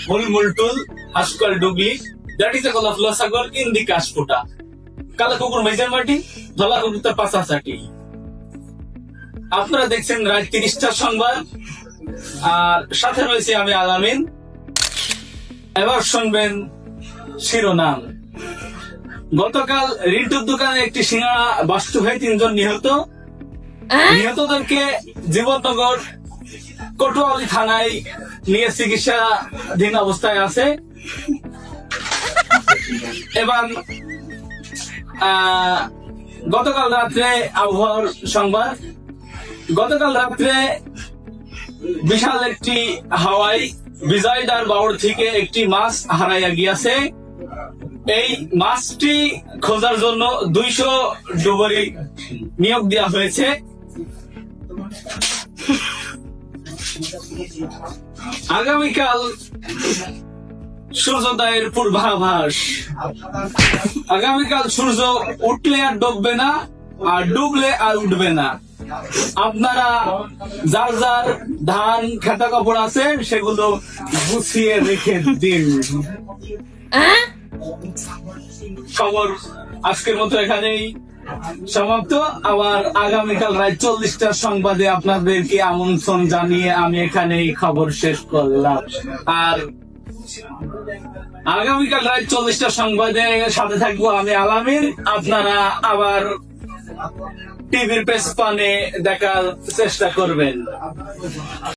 মুলমুলটুল হাসকল ডুগলি, that is a কলাফুলা সাগর ইন দি কাশফুটা। কালা কুকুর মেজের মাটি, ধলা কুকুর তার পাশা চাটি। আপনারা দেখছেন রাত ৩০টার সংবাদ, আর সাথে রয়েছে আমি আলামিন। এবার শুনবেন শিরোনাম। গতকাল রিন্টুর দোকানে একটি সিঙ্গাড়া বাস্তু হয়ে ৩ জন নিহত। নিহতদেরকে জীবননগর কোতোয়ালি থানায় নিয়ে চিকিৎসাধীন অবস্থায় আছে। এবার গতকাল রাত্রে আবহাওয়ার সংবাদ। গতকাল রাত্রে বিশাল একটি হাওয়াই বিজয়দার বাউর থেকে একটি মাছ হারাইয়া গিয়াছে। এই মাছটি খোঁজার জন্য ২০০ ডুবুরি নিয়োগ দেওয়া হয়েছে। আগামীকাল সূর্যোদয়ের পূর্বাভাস। আগামীকাল সূর্য উঠলে আর ডুববে না, আর ডুবলে আর উঠবে না। আপনারা যার যার ধান খেতা কাপড় আছে সেগুলো গুছিয়ে রেখে দিন। খবর আজকের মতো এখানেই সমাপ্ত। আবার আগামীকাল রাত ৪০টার সংবাদে আপনাদেরকে আমন্ত্রণ জানিয়ে আমি এখানেই খবর শেষ করলাম। আর আগামীকাল রাত ৪০টার সংবাদে সাথে থাকবো আমি আলামিন। আপনারা আবার টিভির পেছনে দেখার চেষ্টা করবেন।